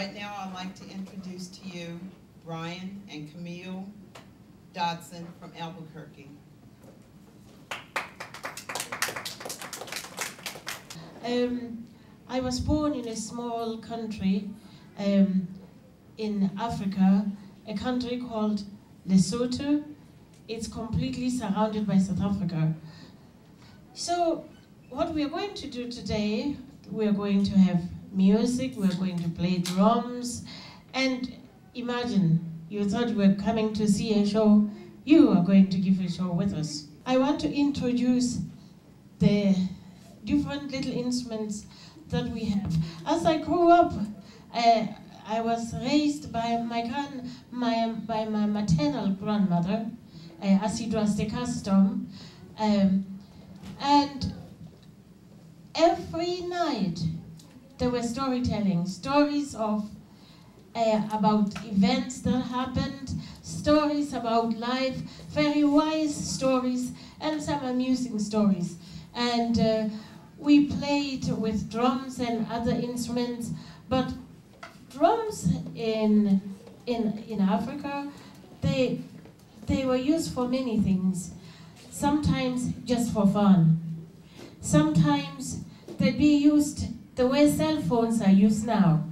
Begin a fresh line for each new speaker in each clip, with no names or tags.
Right now, I'd like to introduce to you Brian and Camille Dodson from Albuquerque.
I was born in a small country in Africa, a country called Lesotho. It's completely surrounded by South Africa. So what we are going to do today, we are going to have music, we are going to play drums, and imagine, you thought you were coming to see a show, you are going to give a show with us. I want to introduce the different little instruments that we have. As I grew up, I was raised by my maternal grandmother, as it was the custom, and every night there were storytelling, stories of about events that happened, stories about life, very wise stories, and some amusing stories. And we played with drums and other instruments, but drums in Africa, they were used for many things. Sometimes just for fun. Sometimes they'd be used the way cell phones are used now.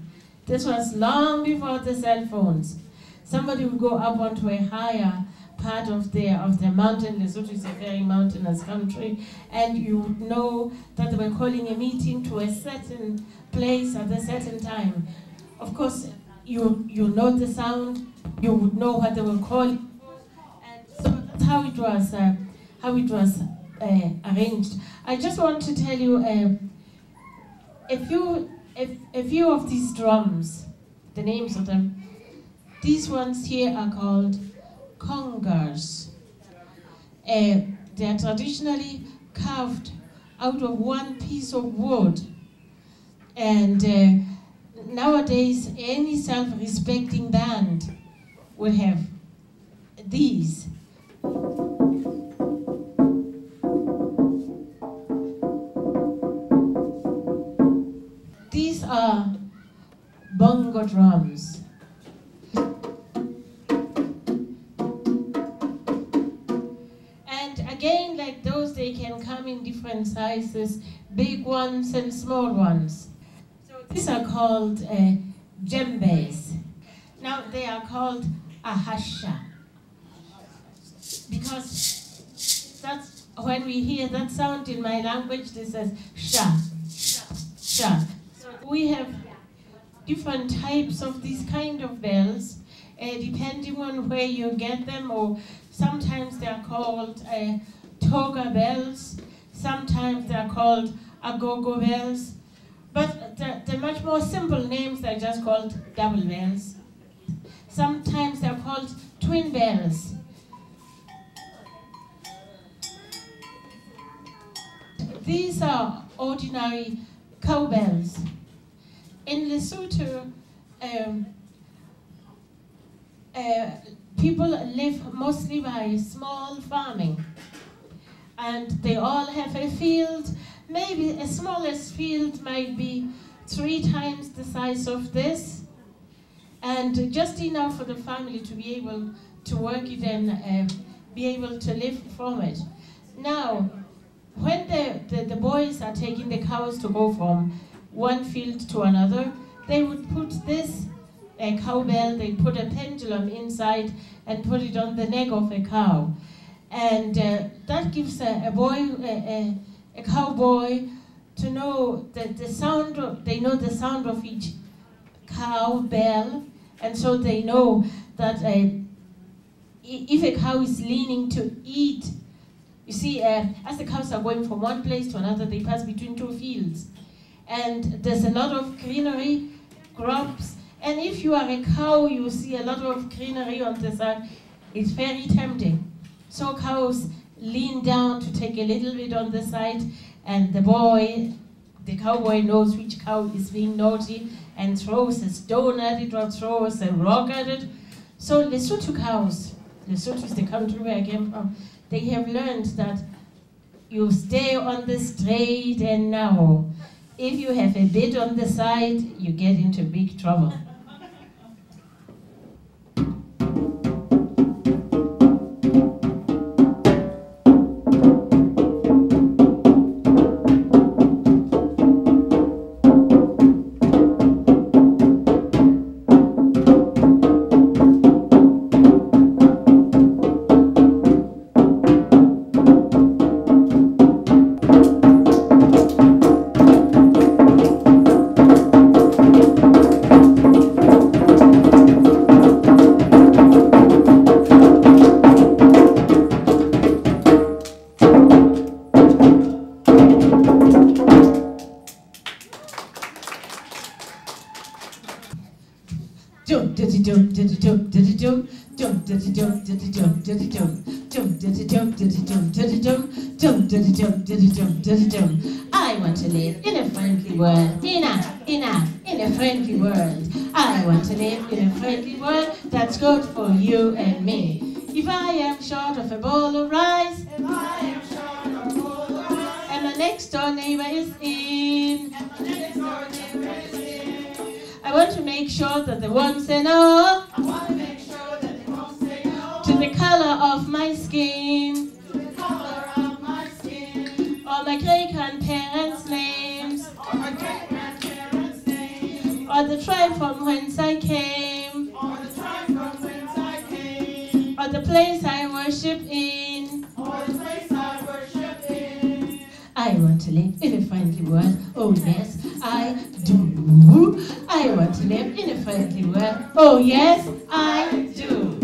This was long before the cell phones. Somebody would go up onto a higher part of the mountain. Lesotho is a very mountainous country, and you would know that they were calling a meeting to a certain place at a certain time. Of course, you know the sound, you would know what they were calling, and so that's how it was arranged. I just want to tell you a few of these drums, the names of them. These ones here are called congers. They are traditionally carved out of one piece of wood, and nowadays any self-respecting band will have these. These are bongo drums. And again, like those, they can come in different sizes, big ones and small ones. So these are called djembes. Now they are called ahasha, because that's when we hear that sound in my language, this says sha, sha. So we have different types of these kind of bells, depending on where you get them, or sometimes they are called toga bells, sometimes they are called agogo bells, but the much more simple names are just called double bells. Sometimes they are called twin bells. These are ordinary cowbells. In Lesotho, people live mostly by small farming, and they all have a field. Maybe a smallest field might be 3 times the size of this, and just enough for the family to be able to work it and be able to live from it. Now, when the boys are taking the cows to go from one field to another, they would put this cowbell, they put a pendulum inside and put it on the neck of a cow. And that gives a cowboy to know the sound of, they know the sound of each cow bell, and so they know that if a cow is leaning to eat, you see, as the cows are going from one place to another, they pass between 2 fields. And there's a lot of greenery, crops, and if you are a cow, you see a lot of greenery on the side. It's very tempting. So cows lean down to take a little bit on the side, and the cowboy knows which cow is being naughty and throws a stone at it or throws a rock at it. So Lesotho cows, Lesotho is the country where I came from, they have learned that you stay on the straight and narrow. If you have a bit on the side, you get into big trouble. Dum diddy dum diddy dum diddy dum. Dum diddy dum diddy dum diddy dum. Dum diddy dum diddy dum diddy dum. Dum diddy dum diddy dum diddy dum. I want to live in a friendly world. In a friendly world. I want to live in a friendly world that's good for you and me. If I am short of a bowl of rice, and my next door neighbor is in, I want to make sure that they won't say no to the color of my skin, or my great-grandparents' names, or the tribe from whence I came, or the place I worship in. I want to live in a friendly world. Oh yes, I do. I want to live in a friendly world. Oh yes, I do.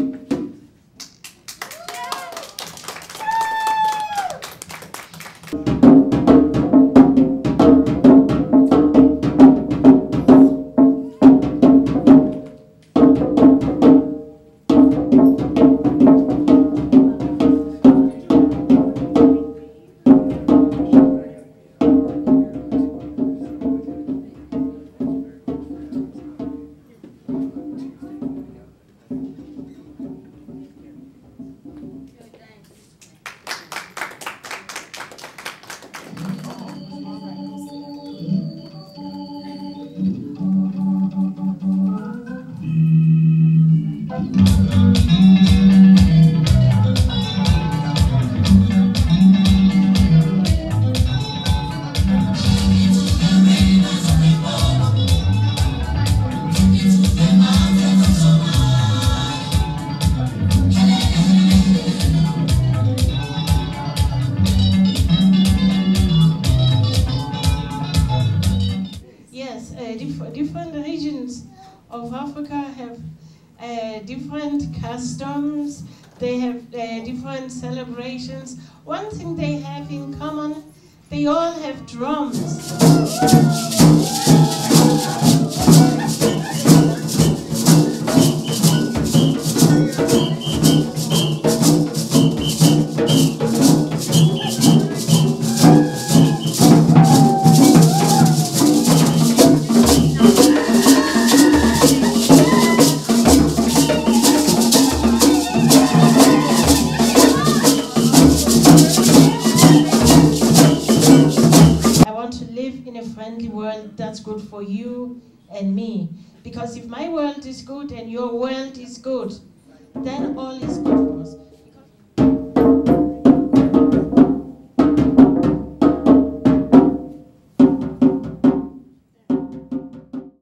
Different regions of Africa have different customs, they have different celebrations. One thing they have in common, they all have drums. That's good for you and me. Because if my world is good and your world is good, then all is good for us.